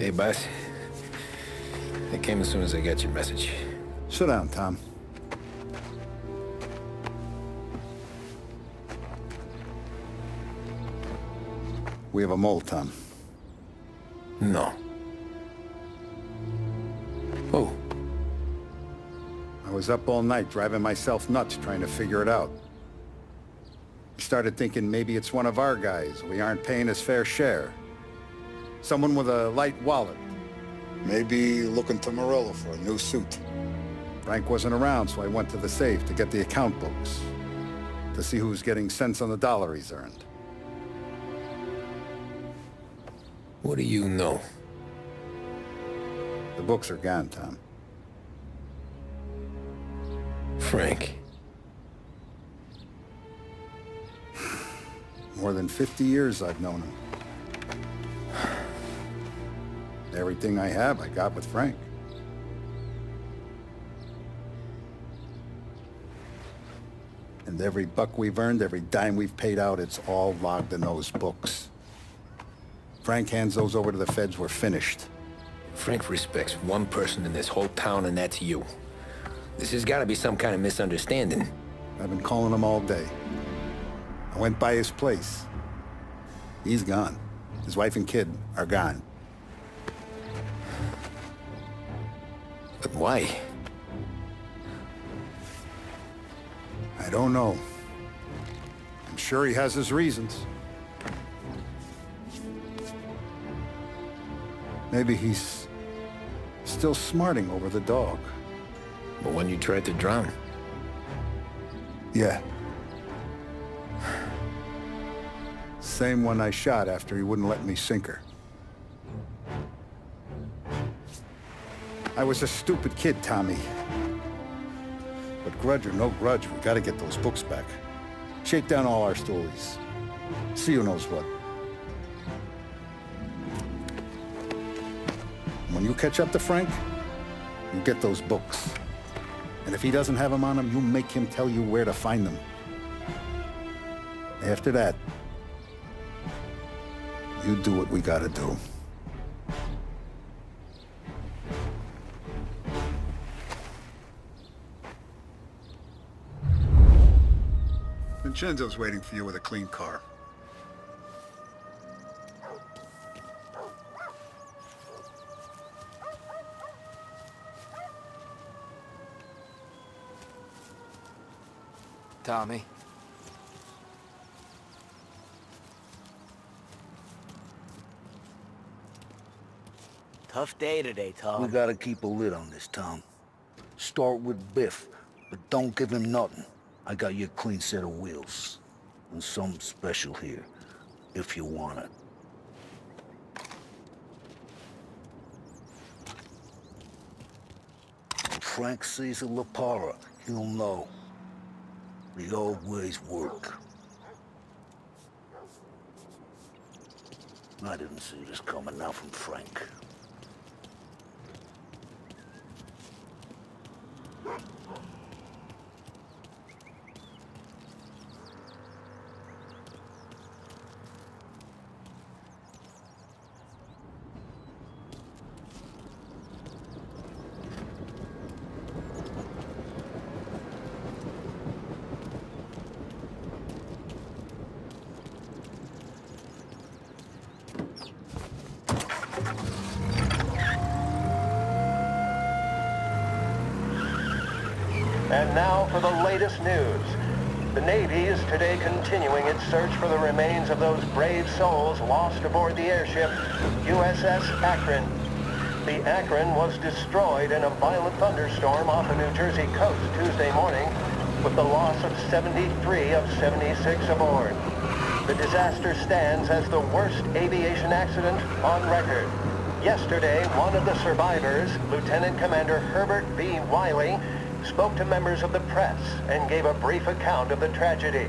Hey, boss. I came as soon as I got your message. Sit down, Tom. We have a mole, Tom. No. Oh. I was up all night driving myself nuts trying to figure it out. I started thinking maybe it's one of our guys. We aren't paying his fair share. Someone with a light wallet. Maybe looking to Morello for a new suit. Frank wasn't around, so I went to the safe to get the account books. To see who's getting cents on the dollar he's earned. What do you know? The books are gone, Tom. Frank. More than 50 years I've known him. Everything I have, I got with Frank. And every buck we've earned, every dime we've paid out, it's all logged in those books. Frank hands those over to the feds, we're finished. Frank respects one person in this whole town, and that's you. This has got to be some kind of misunderstanding. I've been calling him all day. I went by his place. He's gone. His wife and kid are gone. But why? I don't know. I'm sure he has his reasons. Maybe he's still smarting over the dog. But when you tried to drown? Yeah. Same one I shot after he wouldn't let me sink her. I was a stupid kid, Tommy. But grudge or no grudge, we gotta get those books back. Shake down all our stories. See who knows what. When you catch up to Frank, you get those books. And if he doesn't have them on him, you make him tell you where to find them. After that, you do what we gotta do. Vincenzo's waiting for you with a clean car. Tommy. Tough day today, Tom. We gotta keep a lid on this, Tom. Start with Biff, but don't give him nothing. I got you a clean set of wheels. And something special here, if you want it. When Frank sees a La Parra, he'll know. The old ways work. I didn't see this coming now from Frank. And now for the latest news. The Navy is today continuing its search for the remains of those brave souls lost aboard the airship USS Akron. The Akron was destroyed in a violent thunderstorm off the New Jersey coast Tuesday morning, with the loss of 73 of 76 aboard. The disaster stands as the worst aviation accident on record. Yesterday, one of the survivors, Lieutenant Commander Herbert B. Wiley, spoke to members of the press and gave a brief account of the tragedy.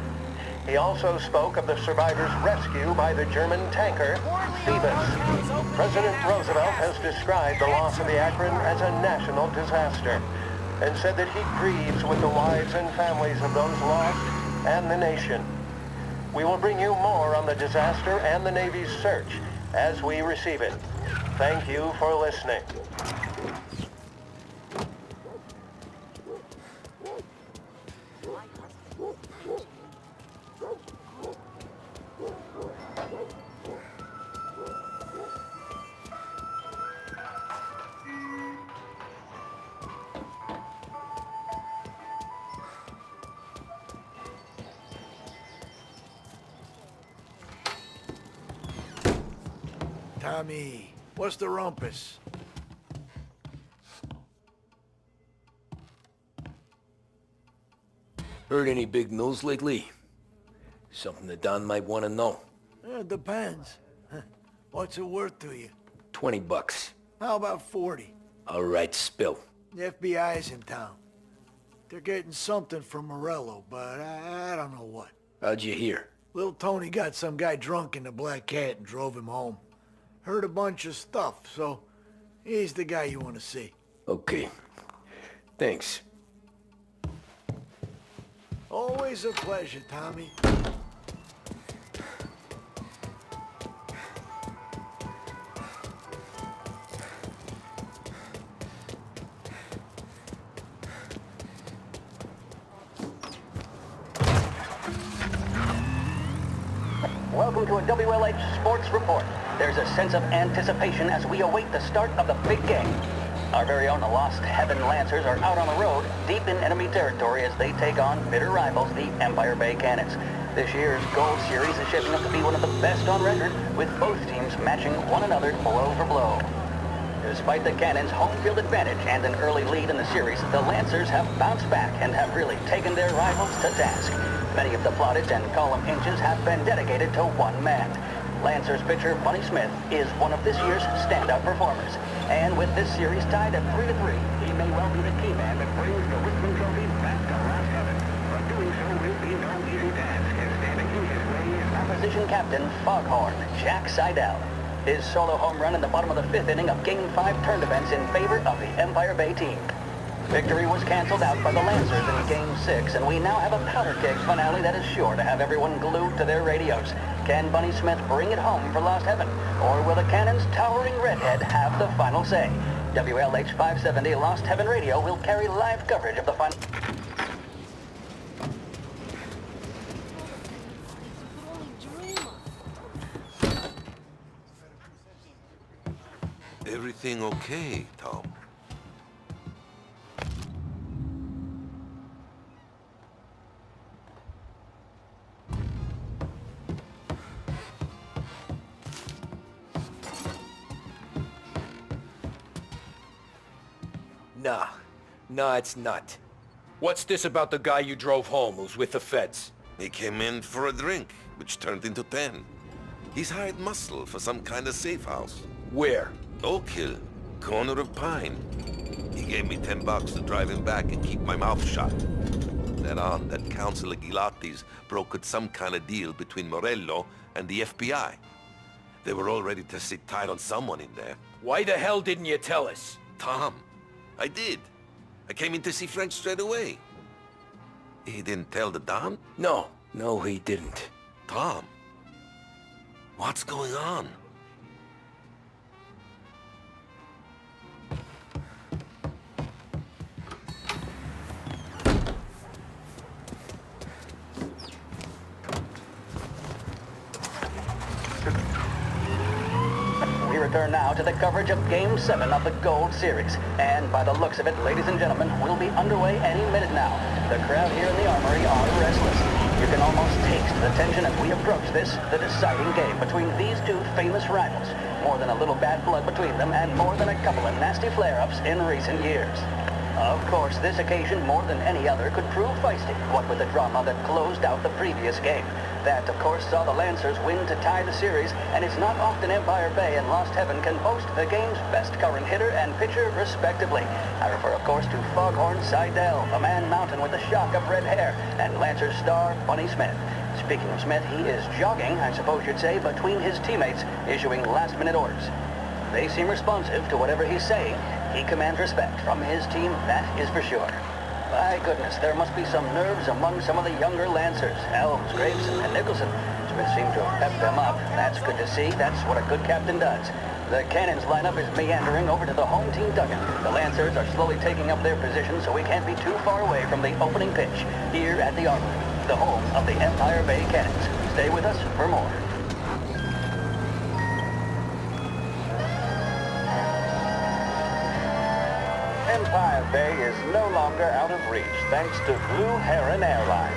He also spoke of the survivors' rescue by the German tanker, Phoebus. President Roosevelt has described the loss of the Akron as a national disaster and said that he grieves with the wives and families of those lost and the nation. We will bring you more on the disaster and the Navy's search as we receive it. Thank you for listening. Tommy, what's the rumpus? Heard any big news lately? Something the Don might want to know. It depends. What's it worth to you? $20. How about 40? All right, spill. The FBI's in town. They're getting something from Morello, but I don't know what. How'd you hear? Little Tony got some guy drunk in the Black Cat and drove him home. Heard a bunch of stuff, so he's the guy you want to see. Okay. Thanks. Always a pleasure, Tommy. Welcome to a WLH Sports Report. There's a sense of anticipation as we await the start of the big game. Our very own Lost Heaven Lancers are out on the road, deep in enemy territory as they take on bitter rivals, the Empire Bay Cannons. This year's Gold Series is shaping up to be one of the best on record, with both teams matching one another blow for blow. Despite the Cannons' home field advantage and an early lead in the series, the Lancers have bounced back and have really taken their rivals to task. Many of the plaudits and column inches have been dedicated to one man. Lancers pitcher Bunny Smith is one of this year's standout performers. And with this series tied at 3-3, he may well be the key man that brings the Richmond Trophy back to Lost Heaven. But doing so will be no easy task, as standing in his way is opposition captain Foghorn Jack Seidel. His solo home run in the bottom of the 5th inning of Game 5 turned events in favor of the Empire Bay team. Victory was canceled out by the Lancers in Game 6, and we now have a powder keg finale that is sure to have everyone glued to their radios. Can Bunny Smith bring it home for Lost Heaven, or will the Cannon's towering redhead have the final say? WLH 570 Lost Heaven Radio will carry live coverage of the final... Everything okay, Tom? Nah, it's not. What's this about the guy you drove home who's with the feds? He came in for a drink, which turned into 10. He's hired muscle for some kind of safe house. Where? Oak Hill, corner of Pine. He gave me $10 to drive him back and keep my mouth shut. Then on, that Councilor Gilatti's brokered some kind of deal between Morello and the FBI. They were all ready to sit tight on someone in there. Why the hell didn't you tell us? Tom, I did. I came in to see Frank straight away. He didn't tell the Don? No, he didn't. Tom, what's going on? We return now to the coverage of Game 7 of the Gold Series. And by the looks of it, ladies and gentlemen, we'll be underway any minute now. The crowd here in the Armory are restless. You can almost taste the tension as we approach this, the deciding game between these two famous rivals. More than a little bad blood between them, and more than a couple of nasty flare-ups in recent years. Of course, this occasion, more than any other, could prove feisty, what with the drama that closed out the previous game. That, of course, saw the Lancers win to tie the series, and it's not often Empire Bay and Lost Heaven can boast the game's best current hitter and pitcher, respectively. I refer, of course, to Foghorn Seidel, a man mountain with a shock of red hair, and Lancers star Bunny Smith. Speaking of Smith, he is jogging, I suppose you'd say, between his teammates, issuing last-minute orders. They seem responsive to whatever he's saying. He commands respect from his team, that is for sure. My goodness, there must be some nerves among some of the younger Lancers. Elms, Graves, and Nicholson. Smith seemed to have pepped them up. That's good to see. That's what a good captain does. The cannons lineup is meandering over to the home team dugout. The Lancers are slowly taking up their position so we can't be too far away from the opening pitch here at the Armory, the home of the Empire Bay Cannons. Stay with us for more. Empire Bay is no longer out of reach thanks to Blue Heron Airlines.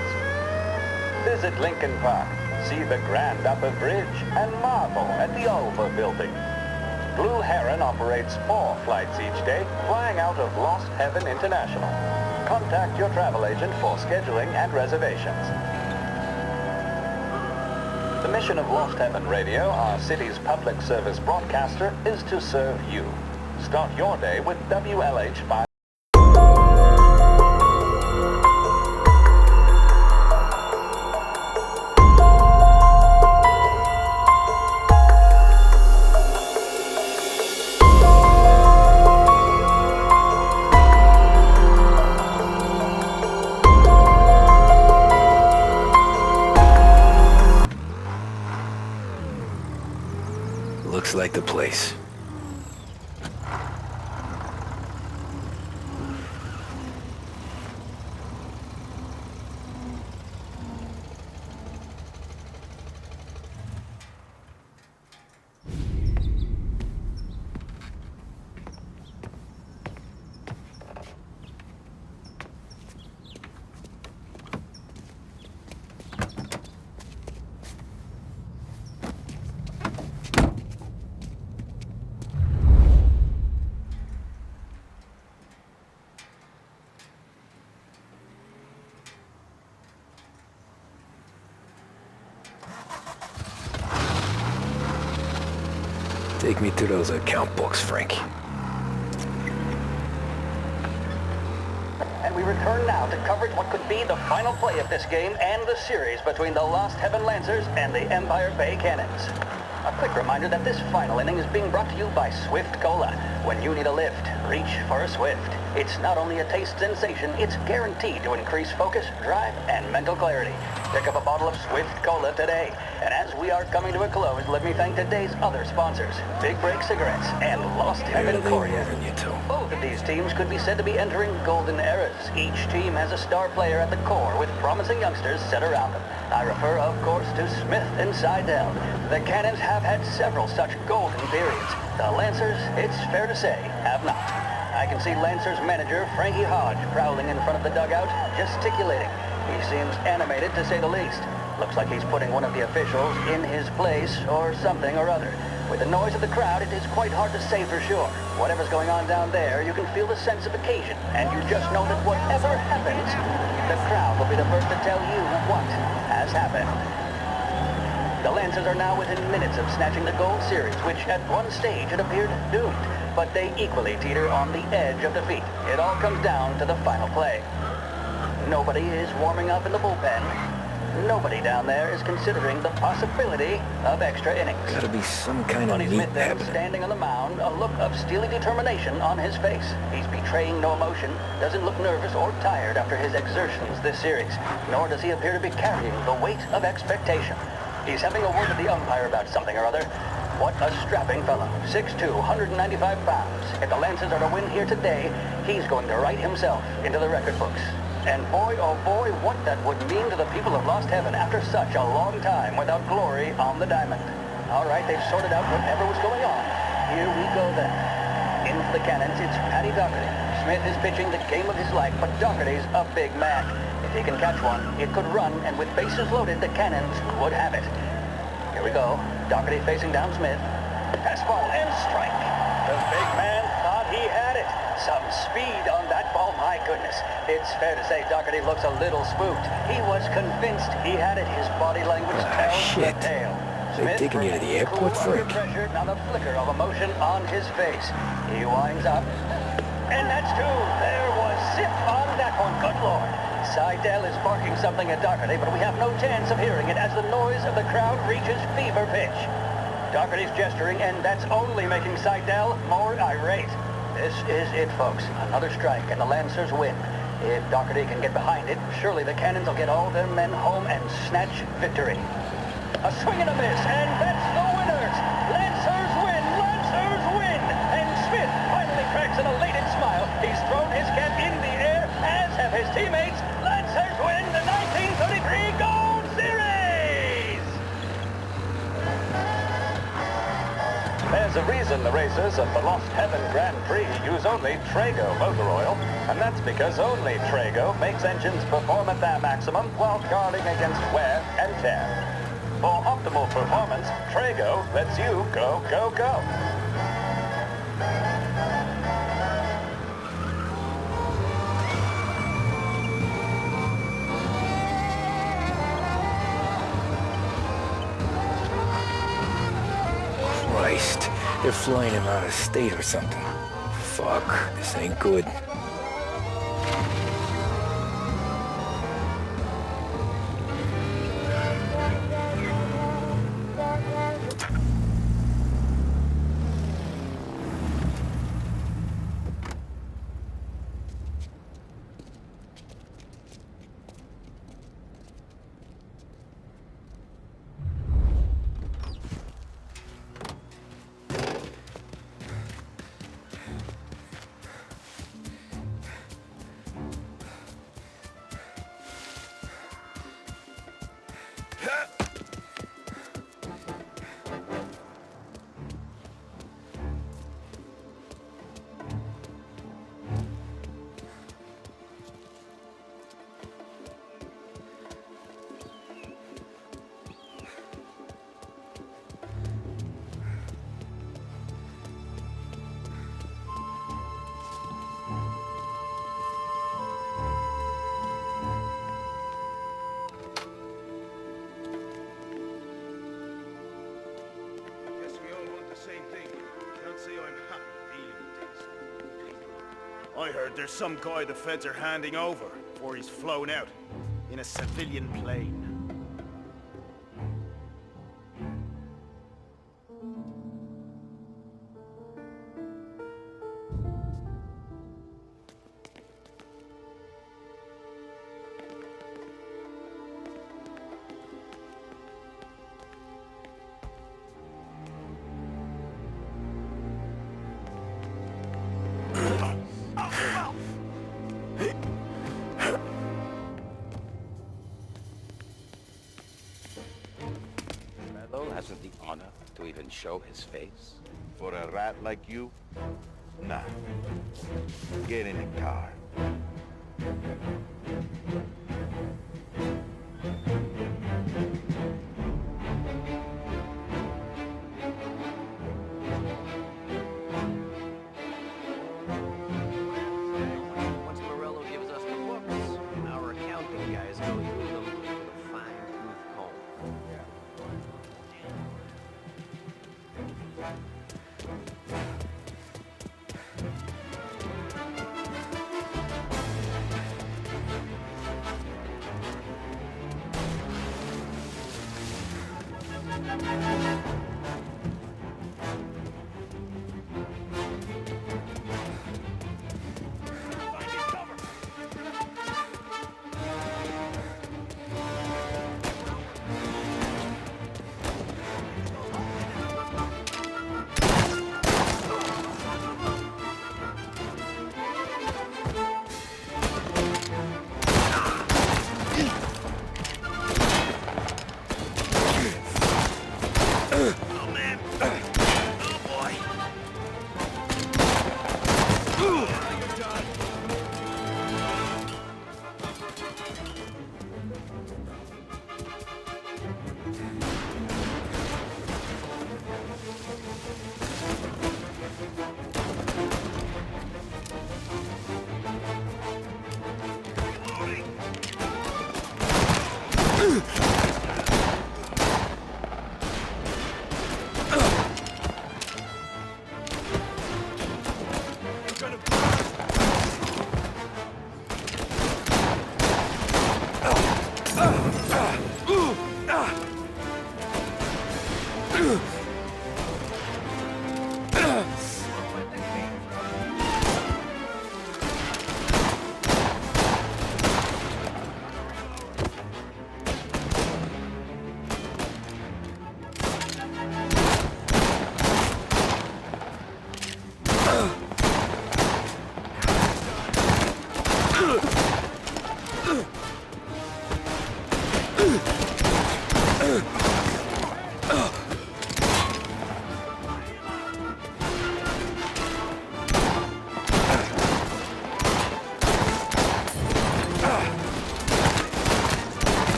Visit Lincoln Park, see the Grand Upper Bridge, and marvel at the Ulva Building. Blue Heron operates 4 flights each day, flying out of Lost Heaven International. Contact your travel agent for scheduling and reservations. The mission of Lost Heaven Radio, our city's public service broadcaster, is to serve you. Start your day with WLH 5. Looks like the place. Take me to those account books, Frank. And we return now to coverage what could be the final play of this game and the series between the Lost Heaven Lancers and the Empire Bay Cannons. A quick reminder that this final inning is being brought to you by Swift Cola. When you need a lift, reach for a Swift. It's not only a taste sensation, it's guaranteed to increase focus, drive, and mental clarity. Pick up a bottle of Swift Cola today. And as we are coming to a close, let me thank today's other sponsors, Big Break Cigarettes and Lost Heaven Korea. Both of these teams could be said to be entering golden eras. Each team has a star player at the core with promising youngsters set around them. I refer, of course, to Smith and Seidel. The Cannons have had several such golden periods. The Lancers, it's fair to say, have not. I can see Lancers manager Frankie Hodge prowling in front of the dugout, gesticulating. He seems animated to say the least. Looks like he's putting one of the officials in his place or something or other. With the noise of the crowd, it is quite hard to say for sure. Whatever's going on down there, you can feel the sense of occasion, and you just know that whatever happens, the crowd will be the first to tell you what has happened. The Lancers are now within minutes of snatching the gold series, which at one stage had appeared doomed, but they equally teeter on the edge of defeat. It all comes down to the final play. Nobody is warming up in the bullpen. Nobody down there is considering the possibility of extra innings. Gotta be some kind of Sonny neat Smith then habit. standing on the mound, a look of steely determination on his face. He's betraying no emotion, doesn't look nervous or tired after his exertions this series, nor does he appear to be carrying the weight of expectation. He's having a word with the umpire about something or other. What a strapping fellow. 6'2", 195 pounds. If the Lancers are to win here today, he's going to write himself into the record books. And boy, oh boy, what that would mean to the people of Lost Heaven after such a long time without glory on the diamond. All right, they've sorted out whatever was going on. Here we go then. In for the Cannons, it's Paddy Doherty. Smith is pitching the game of his life, but Doherty's a big man. If he can catch one, it could run, and with bases loaded, the Cannons would have it. Here we go. Doherty facing down Smith. Fastball and strike. The big man thought he had it. Some speed on that ball, my goodness. It's fair to say Doherty looks a little spooked. He was convinced he had it. His body language tells the tale. They're taking you to the airport, cool under Frank? pressure, not a flicker of emotion on his face. He winds up. And that's two. There was zip on that one. Good Lord. Seidel is barking something at Doherty, but we have no chance of hearing it as the noise of the crowd reaches fever pitch. Doherty's gesturing, and that's only making Seidel more irate. This is it, folks. Another strike, and the Lancers win. If Doherty can get behind it, surely the Cannons will get all their men home and snatch victory. A swing and a miss, and that's the winners! Lancers win! Lancers his teammates, Lancers win the 1933 Gold Series! There's a reason the racers of the Lost Heaven Grand Prix use only Trago motor oil, and that's because only Trago makes engines perform at their maximum while guarding against wear and tear. For optimal performance, Trago lets you go, go, go. Christ, they're flying him out of state or something. Fuck, this ain't good. I heard there's some guy the feds are handing over before he's flown out in a civilian plane. Hasn't the honor to even show his face? For a rat like you? Nah. Get in the car. Once Morello gives us the books, our accounting guys go through them with a fine-tooth comb.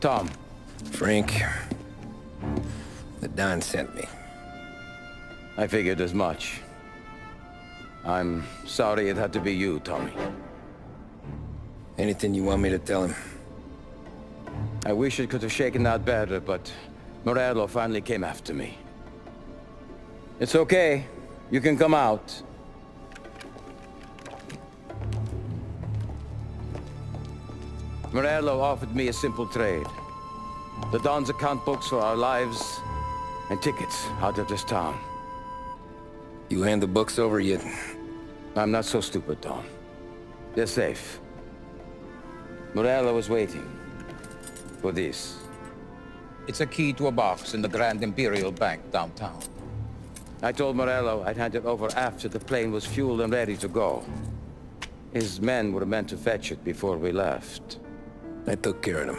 Tom. Frank. The Don sent me. I figured as much. I'm sorry it had to be you, Tommy. Anything you want me to tell him? I wish it could have shaken out better, but Morello finally came after me. It's okay. You can come out. Morello offered me a simple trade. The Don's account books for our lives and tickets out of this town. You hand the books over yet? I'm not so stupid, Don. They're safe. Morello was waiting for this. It's a key to a box in the Grand Imperial Bank downtown. I told Morello I'd hand it over after the plane was fueled and ready to go. His men were meant to fetch it before we left. I took care of them.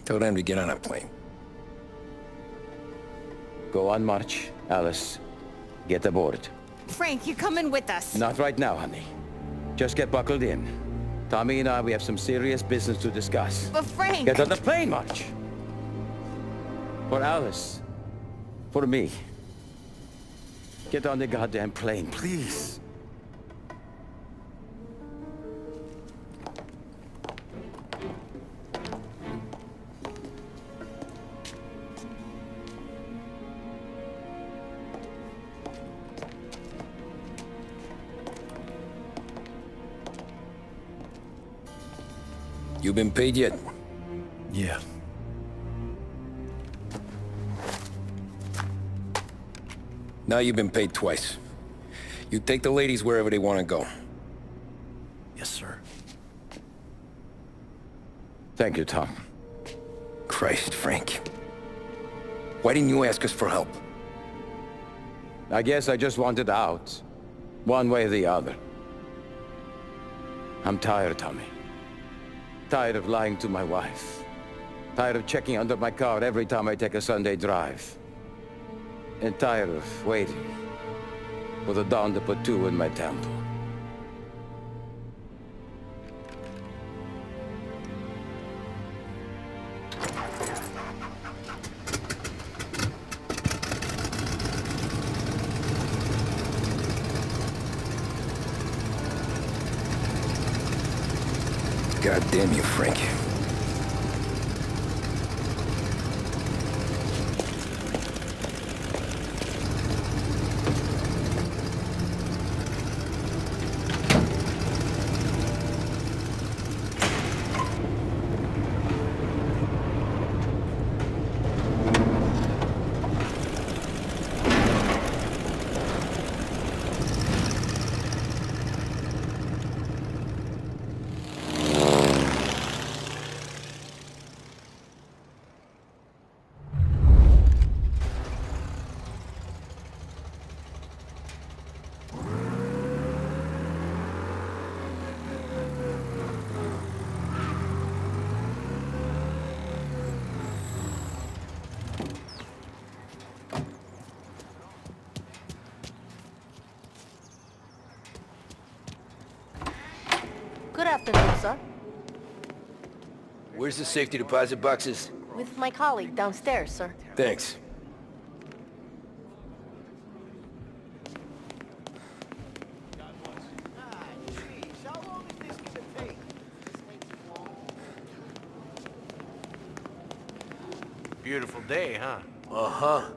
Told them to get on a plane. Go on, March. Alice, get aboard. Frank, you're coming with us. Not right now, honey. Just get buckled in. Tommy and I, we have some serious business to discuss. But Frank... Get on the plane, March! For Alice. For me. Get on the goddamn plane, please. You been paid yet? Yeah. Now you've been paid twice. You take the ladies wherever they want to go. Yes, sir. Thank you, Tom. Christ, Frank. Why didn't you ask us for help? I guess I just wanted out. One way or the other. I'm tired, Tommy. Tired of lying to my wife. Tired of checking under my car every time I take a Sunday drive. And tired of waiting for the dawn to put two in my temple. God damn you, Frank. Good afternoon, sir. Where's the safety deposit boxes? With my colleague downstairs, sir. Thanks. Beautiful day, huh? Uh-huh.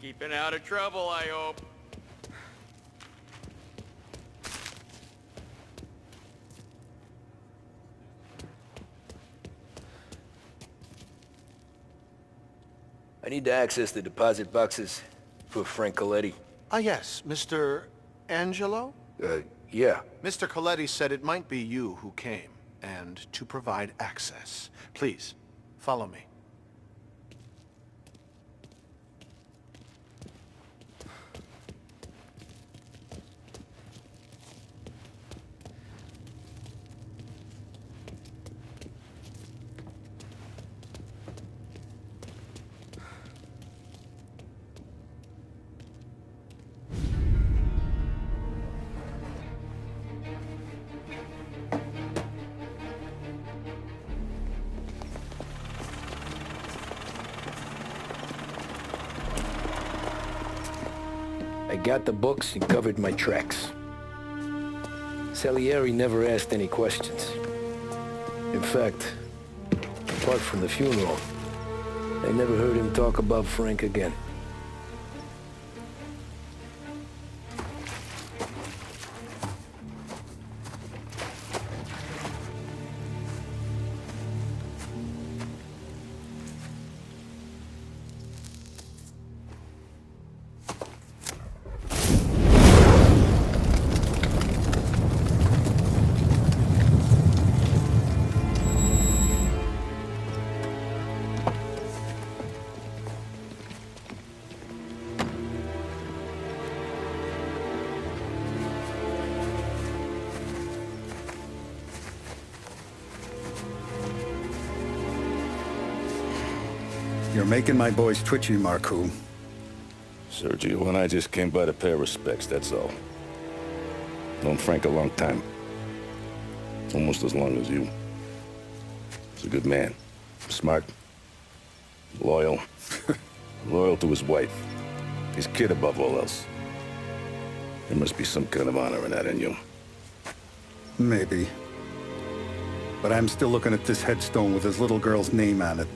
Keeping out of trouble, I hope. I need to access the deposit boxes for Frank Coletti. Ah, yes, Mr. Angelo? Yeah. Mr. Coletti said it might be you who came, and to provide access. Please, follow me. got the books and covered my tracks. Salieri never asked any questions. In fact, apart from the funeral, I never heard him talk about Frank again. You're making my boys twitchy, Marku. Sergio and I just came by to pay respects, that's all. Known Frank a long time. Almost as long as you. He's a good man. Smart. Loyal. Loyal to his wife. His kid above all else. There must be some kind of honor in that in you. Maybe. But I'm still looking at this headstone with his little girl's name on it.